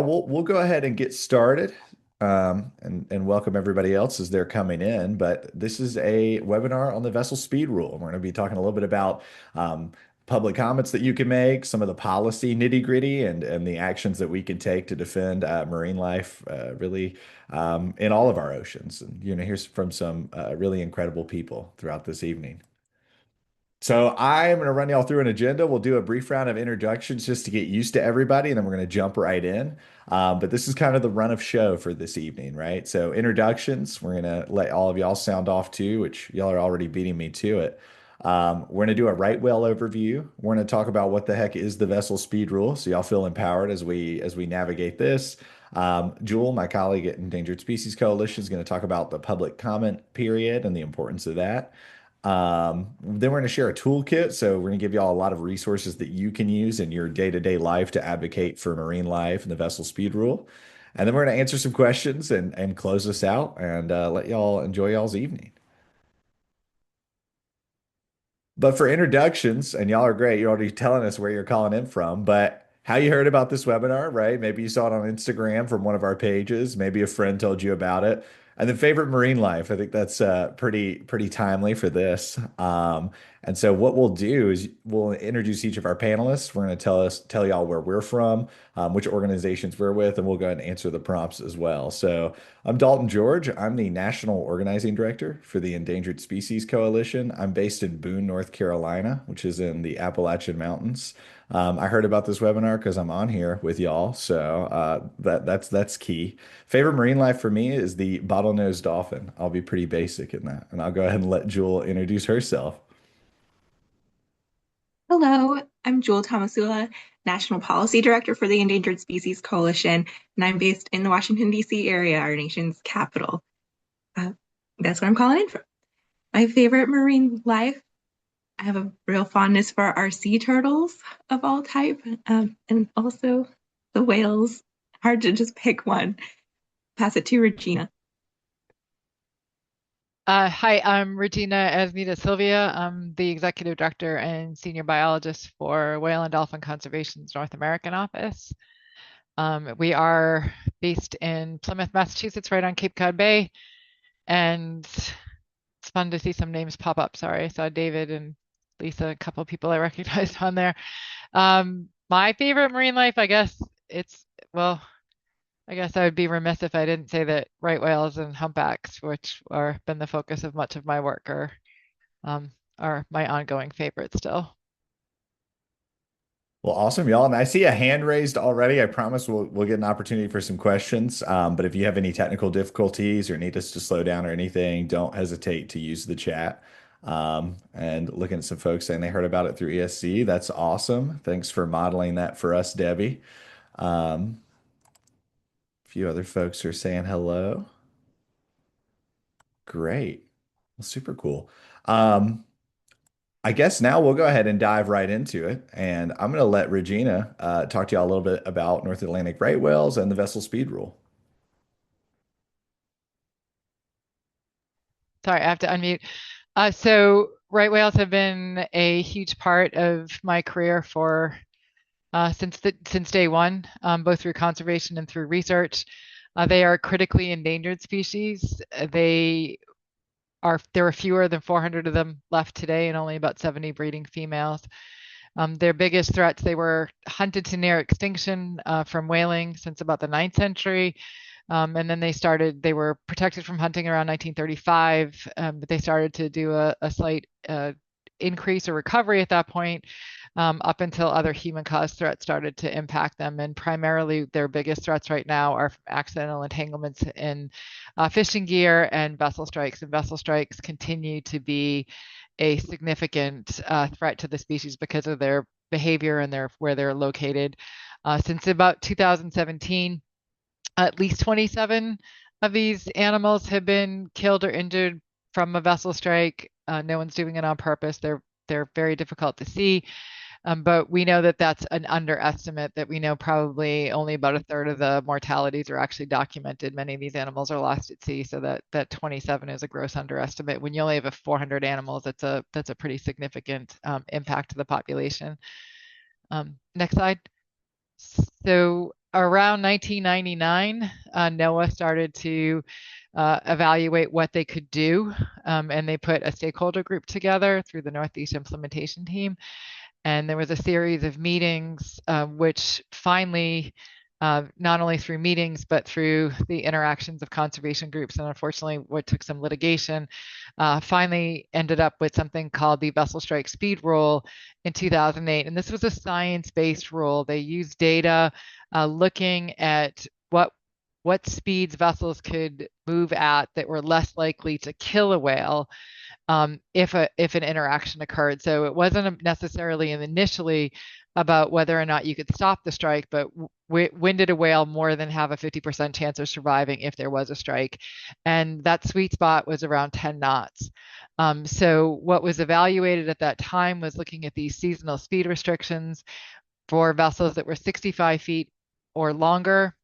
we'll go ahead and get started, and welcome everybody else as they're coming in. But this is a webinar on the vessel speed rule, and we're going to be talking a little bit about public comments that you can make, some of the policy nitty-gritty, and the actions that we can take to defend marine life, really in all of our oceans. And hear from some really incredible people throughout this evening. So I am going to run y'all through an agenda. We'll do a brief round of introductions just to get used to everybody, and then we're going to jump right in. But this is kind of the run of show for this evening, right? So introductions, we're going to let all of y'all sound off too, which y'all are already beating me to it. We're going to do a right whale overview. We're going to talk about what the heck is the vessel speed rule, so y'all feel empowered as we navigate this. Jewel, my colleague at Endangered Species Coalition, is going to talk about the public comment period and the importance of that. Then we're going to share a toolkit. So we're going to give you all a lot of resources that you can use in your day-to-day life to advocate for marine life and the vessel speed rule. And then we're going to answer some questions and close this out and let y'all enjoy y'all's evening. But for introductions, and y'all are great, you're already telling us where you're calling in from, but how you heard about this webinar, right? Maybe you saw it on Instagram from one of our pages. Maybe a friend told you about it. And then favorite marine life. I think that's pretty timely for this. And so what we'll do is we'll introduce each of our panelists. We're going to tell y'all where we're from, which organizations we're with, and we'll go ahead and answer the prompts as well. So I'm Dalton George. I'm the National Organizing Director for the Endangered Species Coalition. I'm based in Boone, North Carolina, which is in the Appalachian Mountains. I heard about this webinar because I'm on here with y'all, so that's key. Favorite marine life for me is the bottlenose dolphin. I'll be pretty basic in that, and I'll go ahead and let Jewel introduce herself. Hello, I'm Jewel Thomasula, National Policy Director for the Endangered Species Coalition, and I'm based in the Washington, D.C. area, our nation's capital. Uh, that's where I'm calling in from. My favorite marine life, I have a real fondness for our sea turtles of all type, and also the whales. Hard to just pick one. Pass it to Regina. Hi, I'm Regina Esmita Sylvia. I'm the Executive Director and Senior Biologist for Whale and Dolphin Conservation's North American Office. We are based in Plymouth, Massachusetts, right on Cape Cod Bay. And it's fun to see some names pop up. Sorry, I saw David and Lisa, a couple of people I recognized on there. My favorite marine life, well, I guess I would be remiss if I didn't say that right whales and humpbacks, which are been the focus of much of my work, are my ongoing favorite still. Well, awesome, y'all. And I see a hand raised already. I promise we'll get an opportunity for some questions. But if you have any technical difficulties or need us to slow down or anything, don't hesitate to use the chat. And looking at some folks saying they heard about it through ESC. That's awesome. Thanks for modeling that for us, Debbie. A few other folks are saying hello. Great. Well, super cool. I guess now we'll go ahead and dive right into it. And I'm going to let Regina talk to y'all a little bit about North Atlantic right whales and the vessel speed rule. Sorry, I have to unmute. So right whales have been a huge part of my career for since day one, both through conservation and through research. They are critically endangered species. There are fewer than 400 of them left today and only about 70 breeding females. Their biggest threats, they were hunted to near extinction from whaling since about the 9th century. And then they were protected from hunting around 1935, but they started to do a slight increase or recovery at that point, up until other human-caused threats started to impact them. And primarily, their biggest threats right now are from accidental entanglements in fishing gear and vessel strikes. And vessel strikes continue to be a significant threat to the species because of their behavior and where they're located. Since about 2017, at least 27 of these animals have been killed or injured from a vessel strike. No one's doing it on purpose. They're very difficult to see. But we know that that's an underestimate, that we know probably only about a third of the mortalities are actually documented. Many of these animals are lost at sea, so that 27 is a gross underestimate. When you only have 400 animals, that's a pretty significant impact to the population. Next slide. So around 1999, NOAA started to evaluate what they could do, and they put a stakeholder group together through the Northeast Implementation Team. And there was a series of meetings, which finally, not only through meetings, but through the interactions of conservation groups, and unfortunately, what took some litigation, finally ended up with something called the Vessel Strike Speed Rule in 2008. And this was a science-based rule. They used data looking at what speeds vessels could move at that were less likely to kill a whale if an interaction occurred. So it wasn't necessarily initially about whether or not you could stop the strike, but when did a whale more than have a 50% chance of surviving if there was a strike? And that sweet spot was around 10 knots. So what was evaluated at that time was looking at these seasonal speed restrictions for vessels that were 65 feet or longer.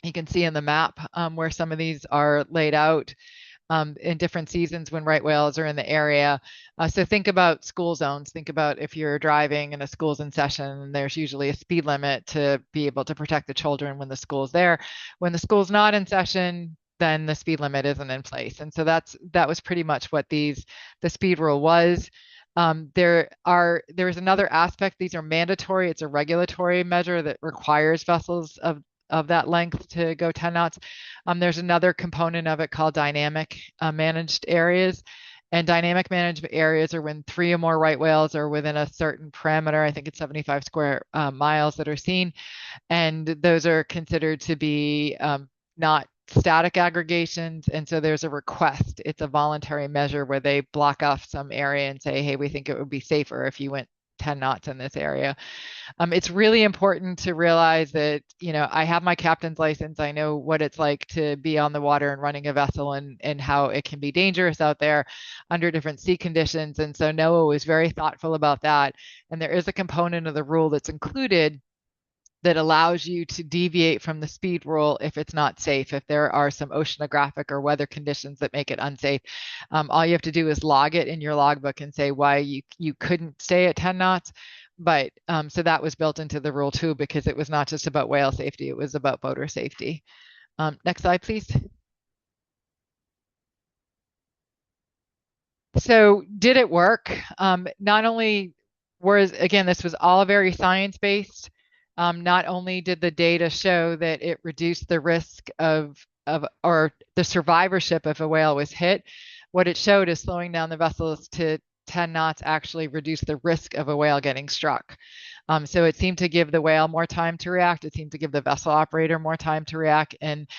You can see in the map where some of these are laid out in different seasons when right whales are in the area. So think about school zones. Think about if you're driving and a school's in session, there's usually a speed limit to be able to protect the children when the school's there. When the school's not in session, then the speed limit isn't in place. And so that was pretty much what the speed rule was. There is another aspect. These are mandatory. It's a regulatory measure that requires vessels of that length to go 10 knots. There's another component of it called dynamic managed areas. And dynamic managed areas are when 3 or more right whales are within a certain parameter. I think it's 75 square miles that are seen. And those are considered to be not static aggregations. And so there's a request. It's a voluntary measure where they block off some area and say, hey, we think it would be safer if you went 10 knots in this area. It's really important to realize that, I have my captain's license. I know what it's like to be on the water and running a vessel and how it can be dangerous out there under different sea conditions. And so NOAA was very thoughtful about that. And there is a component of the rule that's included that allows you to deviate from the speed rule if it's not safe, if there are some oceanographic or weather conditions that make it unsafe. All you have to do is log it in your logbook and say why you couldn't stay at 10 knots. But so that was built into the rule too, because it was not just about whale safety, it was about boater safety. Next slide, please. So did it work? Not only again, this was all very science-based. Not only did the data show that it reduced the risk or the survivorship if a whale was hit, what it showed is slowing down the vessels to 10 knots actually reduced the risk of a whale getting struck. So it seemed to give the whale more time to react. It seemed to give the vessel operator more time to react. And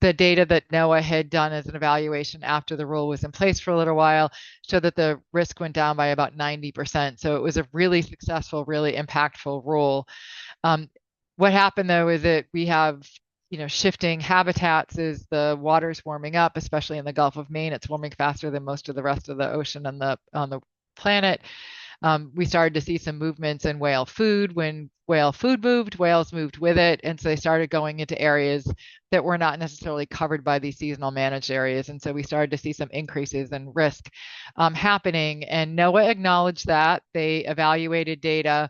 the data that NOAA had done as an evaluation after the rule was in place for a little while showed that the risk went down by about 90%. So it was a really successful, really impactful rule. What happened though is that we have shifting habitats as the water's warming up, especially in the Gulf of Maine. It's warming faster than most of the rest of the ocean on the planet. We started to see some movements in whale food. When whale food moved, whales moved with it. And so they started going into areas that were not necessarily covered by these seasonal managed areas. And so we started to see some increases in risk happening. And NOAA acknowledged that. They evaluated data.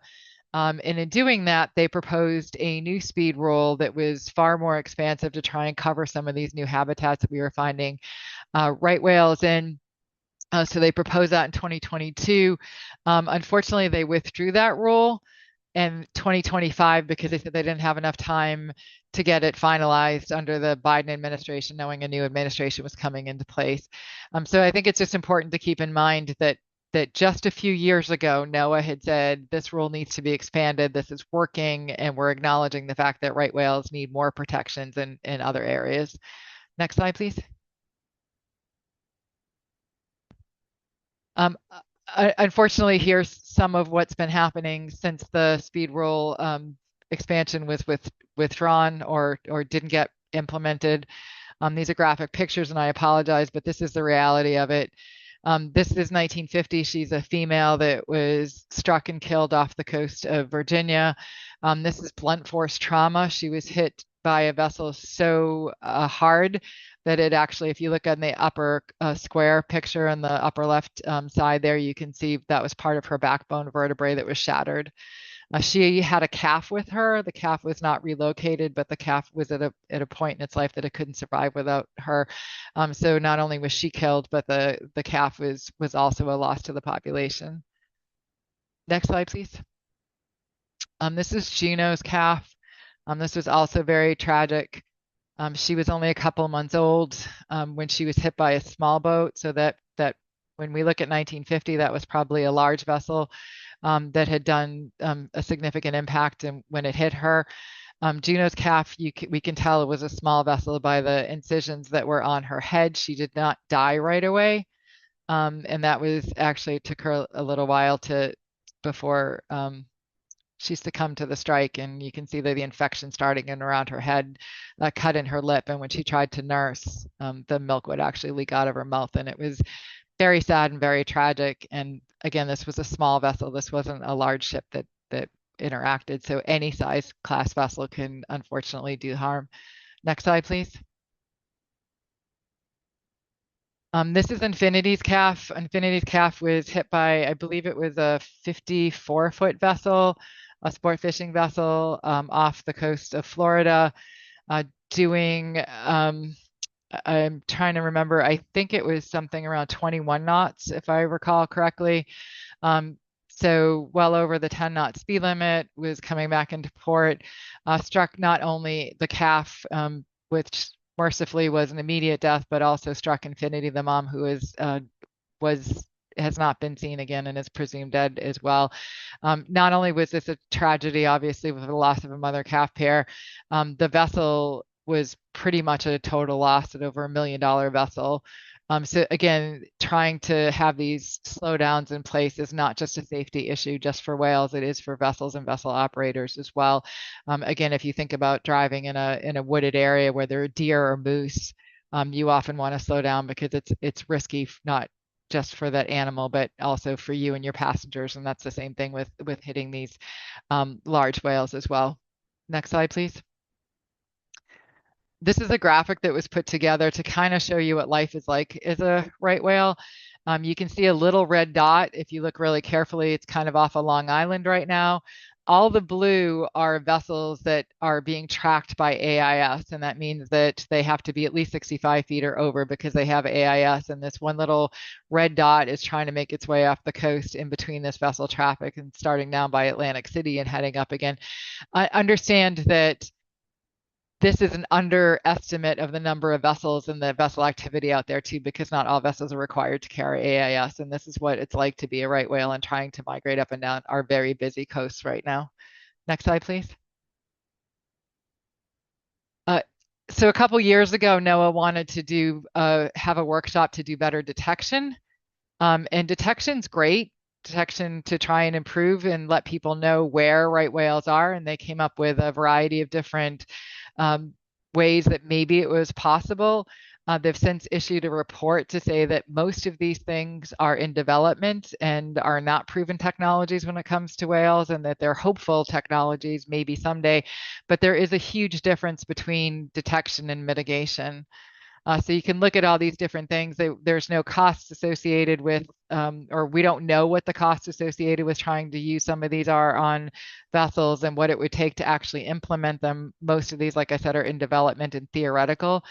And in doing that, they proposed a new speed rule that was far more expansive to try and cover some of these new habitats that we were finding right whales in. So they proposed that in 2022. Unfortunately, they withdrew that rule in 2025 because they said they didn't have enough time to get it finalized under the Biden administration, knowing a new administration was coming into place. So I think it's just important to keep in mind that just a few years ago, NOAA had said this rule needs to be expanded, this is working, and we're acknowledging the fact that right whales need more protections in other areas. Next slide, please. Unfortunately, here's some of what's been happening since the speed rule expansion was withdrawn or didn't get implemented. These are graphic pictures, and I apologize, but this is the reality of it. This is 1950. She's a female that was struck and killed off the coast of Virginia. This is blunt force trauma. She was hit by a vessel so hard that it actually, if you look on the upper square picture on the upper left side there, you can see that was part of her backbone vertebrae that was shattered. She had a calf with her. The calf was not relocated, but the calf was at a point in its life that it couldn't survive without her. So not only was she killed, but the calf was also a loss to the population. Next slide, please. This is Juno's calf. This was also very tragic. She was only a couple months old when she was hit by a small boat. So that when we look at 1950, that was probably a large vessel that had done a significant impact. And when it hit her, Juno's calf, we can tell it was a small vessel by the incisions that were on her head. She did not die right away. And that was actually, it took her a little while before she succumbed to the strike, and you can see that the infection starting in around her head, a cut in her lip, and when she tried to nurse, the milk would actually leak out of her mouth, and it was very sad and very tragic. And again, this was a small vessel. This wasn't a large ship that interacted. So any size class vessel can unfortunately do harm. Next slide, please. This is Infinity's calf. Infinity's calf was hit by, I believe it was a 54-foot vessel, a sport fishing vessel off the coast of Florida, doing, I'm trying to remember, I think it was something around 21 knots, if I recall correctly. So well over the 10 knot speed limit, was coming back into port, struck not only the calf, which mercifully was an immediate death, but also struck Infinity, the mom, who has not been seen again and is presumed dead as well. Not only was this a tragedy, obviously, with the loss of a mother calf pair, the vessel was pretty much a total loss at over $1 million vessel. So again, trying to have these slowdowns in place is not just a safety issue just for whales, it is for vessels and vessel operators as well. Again, if you think about driving in a wooded area where there are deer or moose, you often want to slow down because it's risky, not just for that animal, but also for you and your passengers. And that's the same thing with hitting these large whales as well. Next slide, please. This is a graphic that was put together to kind of show you what life is like as a right whale. You can see a little red dot. If you look really carefully, it's kind of off of Long Island right now. All the blue are vessels that are being tracked by AIS, and that means that they have to be at least 65 feet or over because they have AIS, and this one little red dot is trying to make its way off the coast in between this vessel traffic and starting down by Atlantic City and heading up again. I understand that this is an underestimate of the number of vessels and the vessel activity out there too, because not all vessels are required to carry AIS. And this is what it's like to be a right whale and trying to migrate up and down our very busy coasts right now. Next slide, please. So a couple years ago, NOAA wanted to have a workshop to do better detection. And detection's great. Detection to try and improve and let people know where right whales are. And they came up with a variety of different ways that maybe it was possible. They've since issued a report to say that most of these things are in development and are not proven technologies when it comes to whales, and that they're hopeful technologies maybe someday. But there is a huge difference between detection and mitigation. So you can look at all these different things. There's no costs associated with, or we don't know what the costs associated with trying to use some of these are on vessels and what it would take to actually implement them. Most of these, like I said, are in development and theoretical.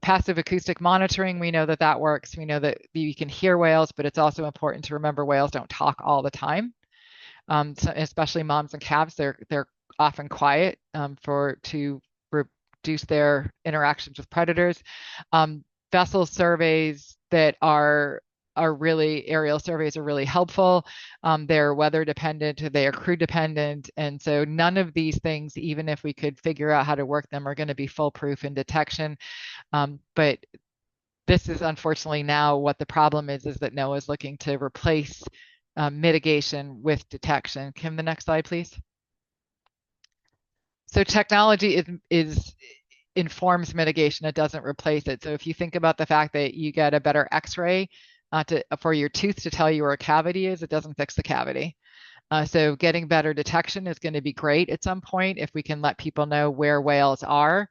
Passive acoustic monitoring, we know that that works. We know that you can hear whales, but it's also important to remember whales don't talk all the time. So especially moms and calves, they're often quiet to reduce their interactions with predators. Vessel surveys that are really, aerial surveys are really helpful. They're weather dependent, they are crew dependent. And so none of these things, even if we could figure out how to work them, are going to be foolproof in detection. But this is unfortunately now what the problem is that NOAA is looking to replace mitigation with detection. Kim, the next slide, please. So technology informs mitigation, it doesn't replace it. So if you think about the fact that you get a better x-ray for your tooth to tell you where a cavity is, it doesn't fix the cavity. So getting better detection is going to be great at some point if we can let people know where whales are,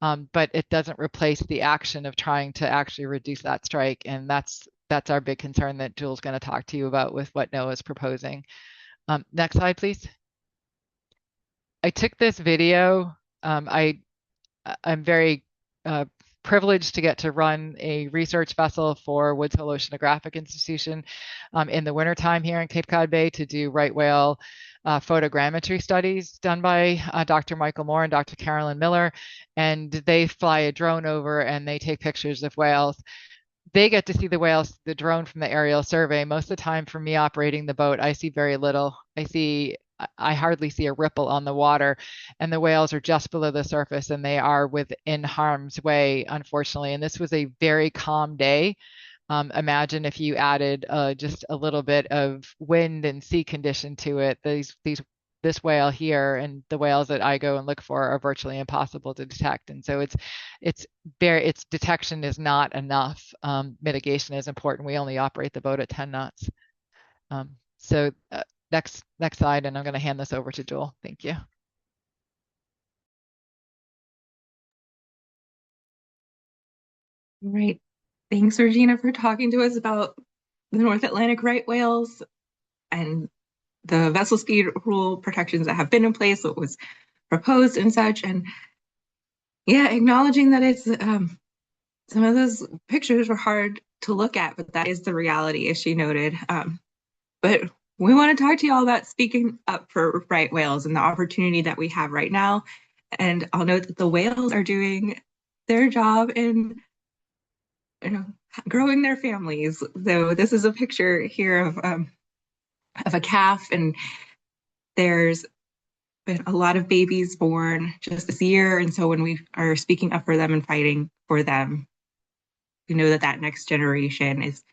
but it doesn't replace the action of trying to actually reduce that strike. And that's our big concern that Julie's going to talk to you about with what NOAA is proposing. Next slide, please. I took this video. I'm very uh, privileged to get to run a research vessel for Woods Hole Oceanographic Institution in the wintertime here in Cape Cod Bay to do right whale photogrammetry studies done by Dr. Michael Moore and Dr. Carolyn Miller. And they fly a drone over and they take pictures of whales. They get to see the whales, the drone from the aerial survey. Most of the time for me operating the boat, I see very little. I hardly see a ripple on the water, and the whales are just below the surface and they are within harm's way, unfortunately. And this was a very calm day. Imagine if you added just a little bit of wind and sea condition to it. This whale here and the whales that I go and look for are virtually impossible to detect. And so its detection is not enough. Mitigation is important. We only operate the boat at 10 knots. So next slide, and I'm going to hand this over to Joel. Thank you. All right. Thanks, Regina, for talking to us about the North Atlantic right whales and the vessel speed rule protections that have been in place, what was proposed and such. And yeah, acknowledging that it's some of those pictures were hard to look at, but that is the reality, as she noted. But we want to talk to you all about speaking up for right whales and the opportunity that we have right now. And I'll note that the whales are doing their job in growing their families. So this is a picture here of a calf, and there's been a lot of babies born just this year. And so when we are speaking up for them and fighting for them, we know that that next generation is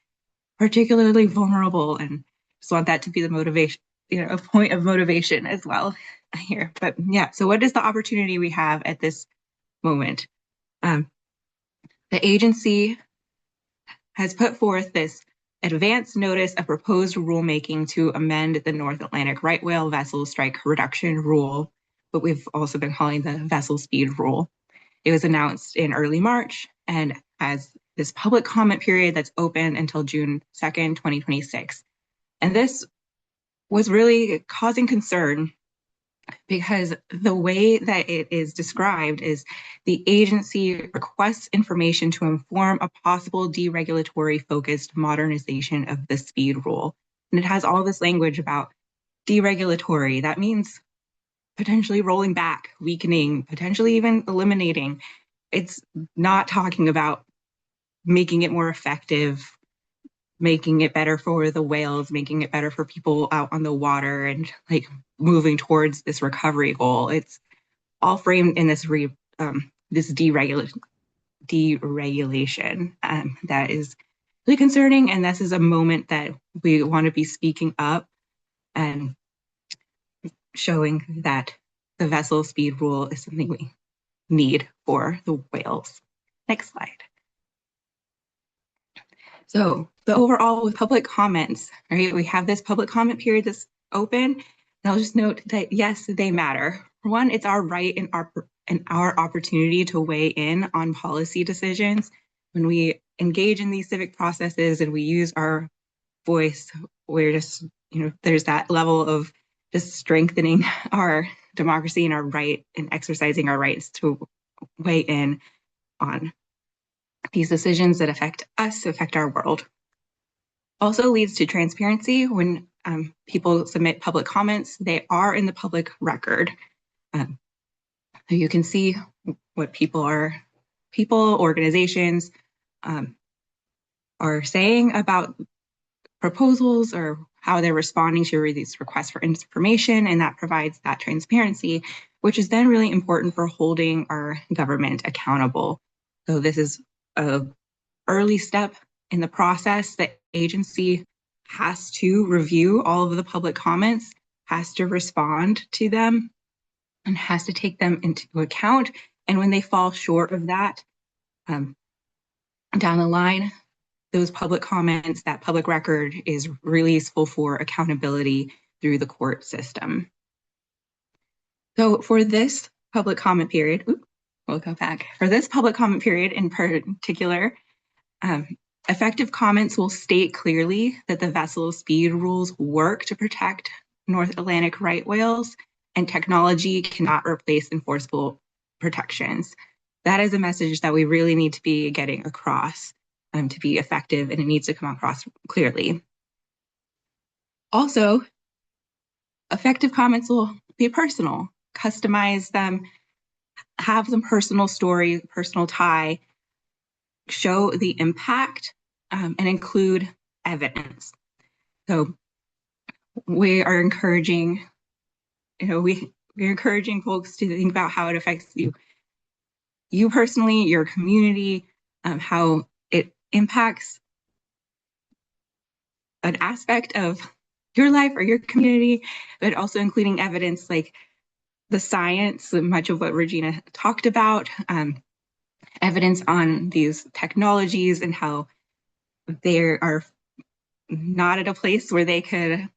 particularly vulnerable, and just want that to be the motivation, a point of motivation as well here. But yeah, so what is the opportunity we have at this moment? The agency has put forth this advance notice of proposed rulemaking to amend the North Atlantic right whale vessel strike reduction rule, but we've also been calling the vessel speed rule. It was announced in early March and has this public comment period that's open until June 2nd, 2026. And this was really causing concern because the way that it is described is the agency requests information to inform a possible deregulatory focused modernization of the speed rule. And it has all this language about deregulatory. That means potentially rolling back, weakening, potentially even eliminating. It's not talking about making it more effective, making it better for the whales, making it better for people out on the water, and like moving towards this recovery goal. It's all framed in this deregulation that is really concerning. And this is a moment that we want to be speaking up and showing that the vessel speed rule is something we need for the whales. Next slide. So the overall with public comments, right? We have this public comment period that's open. And I'll just note that yes, they matter. For one, it's our right and our opportunity to weigh in on policy decisions. When we engage in these civic processes and we use our voice, we're just, there's that level of just strengthening our democracy and our right and exercising our rights to weigh in on these decisions that affect us, affect our world. Also leads to transparency. When people submit public comments, they are in the public record. You can see what organizations are saying about proposals or how they're responding to these requests for information, and that provides that transparency, which is then really important for holding our government accountable. So this is an early step in the process. The agency has to review all of the public comments, has to respond to them, and has to take them into account. And when they fall short of that, down the line, those public comments, that public record is really useful for accountability through the court system. So for this public comment period, we'll go back. For this public comment period in particular, effective comments will state clearly that the vessel speed rules work to protect North Atlantic right whales. and technology cannot replace enforceable protections. That is a message that we really need to be getting across to be effective, and it needs to come across clearly. Also, effective comments will be personal, customize them, have some personal story, personal tie, show the impact, and include evidence. So we are encouraging, we're encouraging folks to think about how it affects you personally, your community, how it impacts an aspect of your life or your community, but also including evidence like the science, much of what Regina talked about, evidence on these technologies and how they are not at a place where they could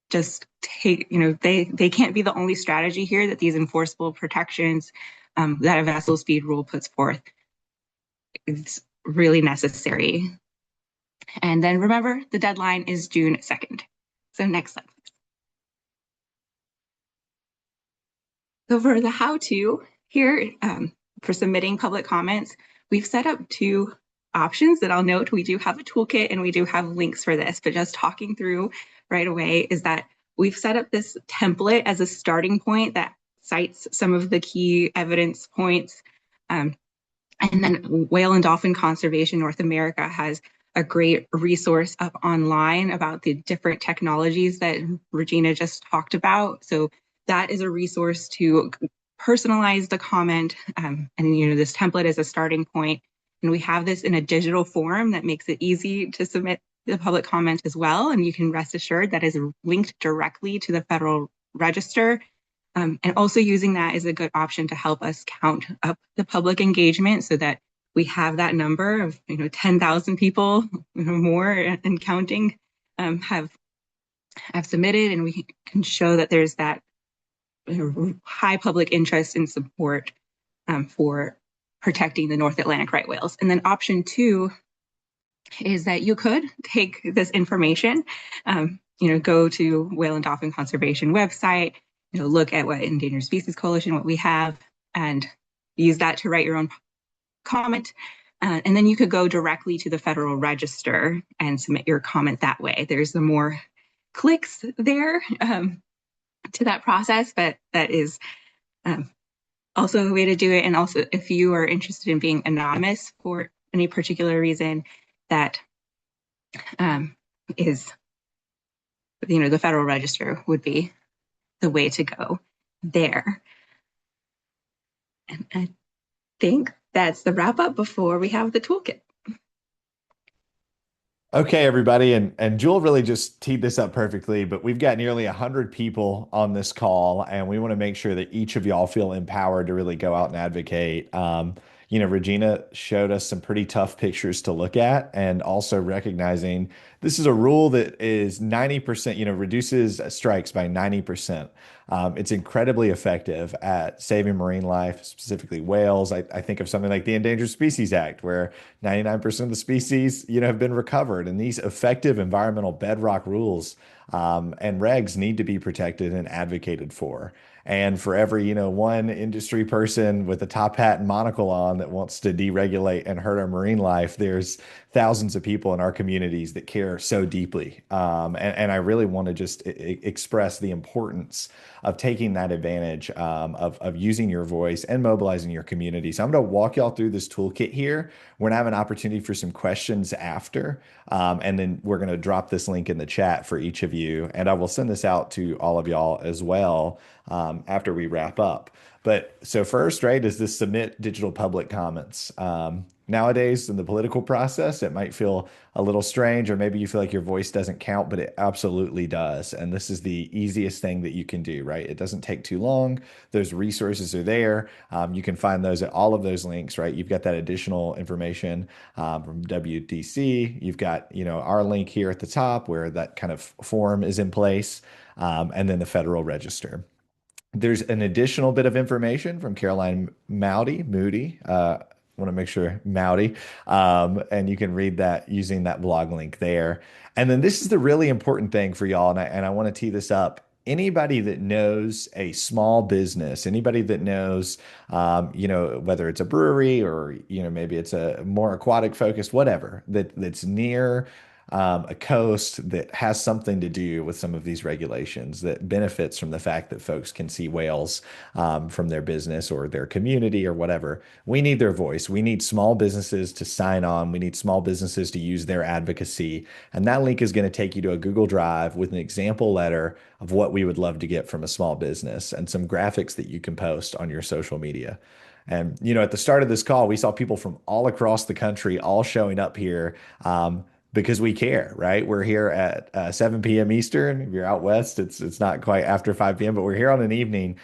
just take, they can't be the only strategy here, that these enforceable protections that a vessel speed rule puts forth is really necessary. And then remember, the deadline is June 2nd. So next slide. So for the how-to here, for submitting public comments, we've set up two options that I'll note. We do have a toolkit and we do have links for this, but just talking through right away is that we've set up this template as a starting point that cites some of the key evidence points. And then Whale and Dolphin Conservation North America has a great resource up online about the different technologies that Regina just talked about. So that is a resource to personalize the comment. And this template is a starting point. And we have this in a digital form that makes it easy to submit the public comment as well. And you can rest assured that is linked directly to the Federal Register. And also using that is a good option to help us count up the public engagement so that we have that number of 10,000 people more and counting have submitted, and we can show that there's that high public interest and support for protecting the North Atlantic right whales. And then option 2 is that you could take this information, go to Whale and Dolphin Conservation website, look at what Endangered Species Coalition, what we have, and use that to write your own comment. And then you could go directly to the Federal Register and submit your comment that way. There's the more clicks there to that process, but that is also a way to do it. And also, if you are interested in being anonymous for any particular reason, that is, the Federal Register would be the way to go there. And I think that's the wrap up before we have the toolkit. Okay, everybody, and Jewel really just teed this up perfectly, but we've got nearly 100 people on this call, and we want to make sure that each of y'all feel empowered to really go out and advocate. Regina showed us some pretty tough pictures to look at, and also recognizing this is a rule that is 90%, reduces strikes by 90%. It's incredibly effective at saving marine life, specifically whales. I think of something like the Endangered Species Act, where 99% of the species, have been recovered. And these effective environmental bedrock rules and regs need to be protected and advocated for. And for every, one industry person with a top hat and monocle on that wants to deregulate and hurt our marine life, there's thousands of people in our communities that care so deeply. And I really want to just express the importance of taking that advantage of using your voice and mobilizing your community. So I'm going to walk y'all through this toolkit here. We're going to have an opportunity for some questions after, and then we're going to drop this link in the chat for each of you. And I will send this out to all of y'all as well after we wrap up. But so first, right, is this submit digital public comments. Nowadays in the political process, it might feel a little strange, or maybe you feel like your voice doesn't count, but it absolutely does. And this is the easiest thing that you can do, right? It doesn't take too long. Those resources are there. You can find those at all of those links, right? You've got that additional information from WDC. You've got, our link here at the top where that kind of form is in place, and then the Federal Register. There's an additional bit of information from Caroline Moody. Want to make sure Moody, and you can read that using that blog link there. And then this is the really important thing for y'all, and I want to tee this up. anybody that knows a small business, anybody that knows, whether it's a brewery or, maybe it's a more aquatic focused, whatever, that's near a coast that has something to do with some of these regulations that benefits from the fact that folks can see whales from their business or their community or whatever. We need their voice. We need small businesses to sign on. We need small businesses to use their advocacy. And that link is going to take you to a Google Drive with an example letter of what we would love to get from a small business and some graphics that you can post on your social media. And, at the start of this call, we saw people from all across the country all showing up here because we care, right? We're here at 7 p.m. Eastern. If you're out west, it's not quite after 5 p.m., but we're here on an evening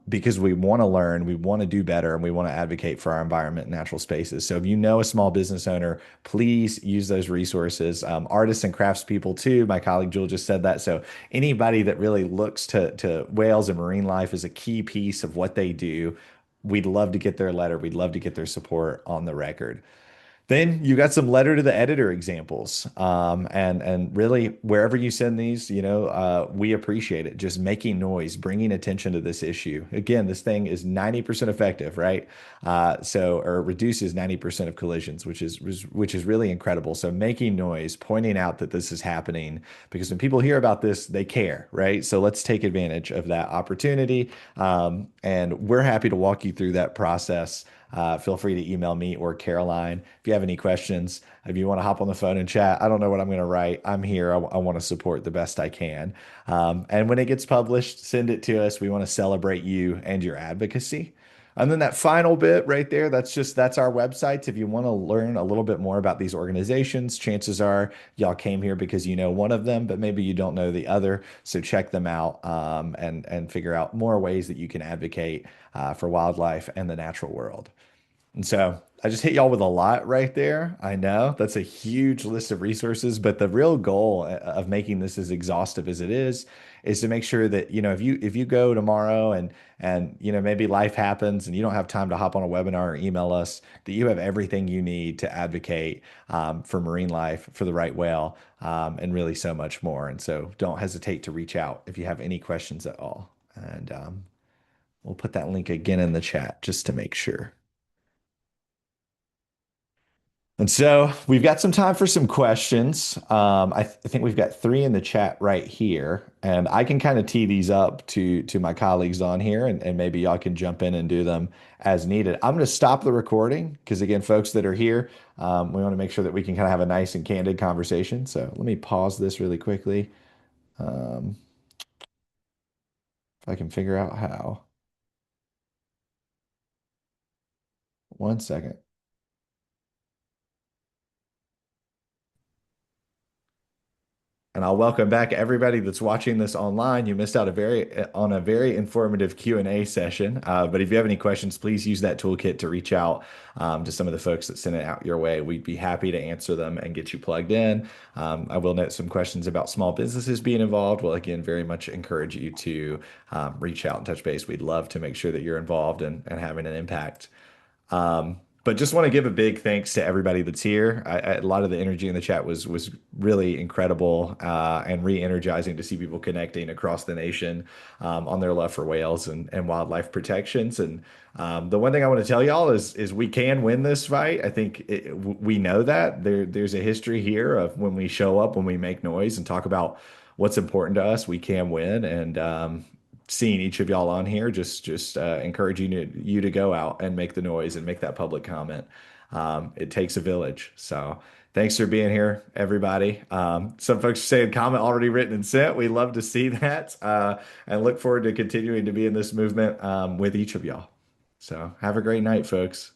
because we want to learn, we want to do better, and we want to advocate for our environment and natural spaces. So if you know a small business owner, please use those resources. Artists and craftspeople too. My colleague Jewel just said that. So anybody that really looks to whales and marine life as a key piece of what they do, we'd love to get their letter. We'd love to get their support on the record. Then you got some letter to the editor examples. And really wherever you send these, we appreciate it. Just making noise, bringing attention to this issue. Again, this thing is 90% effective, right? Or reduces 90% of collisions, which is really incredible. So making noise, pointing out that this is happening, because when people hear about this, they care, right? So let's take advantage of that opportunity. And we're happy to walk you through that process. Feel free to email me or Caroline if you have any questions. If you want to hop on the phone and chat, I don't know what I'm going to write. I'm here. I want to support the best I can. And when it gets published, send it to us. We want to celebrate you and your advocacy. And then that final bit right there, that's our website. If you want to learn a little bit more about these organizations, chances are y'all came here because you know one of them, but maybe you don't know the other. So check them out and figure out more ways that you can advocate for wildlife and the natural world. And so I just hit y'all with a lot right there. I know that's a huge list of resources, but the real goal of making this as exhaustive as it is to make sure that, if you go tomorrow and maybe life happens and you don't have time to hop on a webinar or email us, that you have everything you need to advocate for marine life, for the right whale, and really so much more. And so don't hesitate to reach out if you have any questions at all. And we'll put that link again in the chat just to make sure. And so we've got some time for some questions. I think we've got three in the chat right here, and I can kind of tee these up to my colleagues on here, and maybe y'all can jump in and do them as needed. I'm going to stop the recording because, again, folks that are here, we want to make sure that we can kind of have a nice and candid conversation. So let me pause this really quickly. If I can figure out how. One second. And I'll welcome back everybody that's watching this online. You missed out on a very informative Q&A session. But if you have any questions, please use that toolkit to reach out to some of the folks that sent it out your way. We'd be happy to answer them and get you plugged in. I will note some questions about small businesses being involved. Well, again, very much encourage you to reach out and touch base. We'd love to make sure that you're involved and having an impact. But just want to give a big thanks to everybody that's here. A lot of the energy in the chat was really incredible and re-energizing to see people connecting across the nation on their love for whales and wildlife protections. And the one thing I want to tell y'all is we can win this fight. I think we know that there's a history here of when we show up, when we make noise and talk about what's important to us, we can win. And seeing each of y'all on here, just encouraging you to go out and make the noise and make that public comment. It takes a village. So thanks for being here, everybody. Some folks are saying comment already written and sent. We love to see that and look forward to continuing to be in this movement with each of y'all. So have a great night, folks.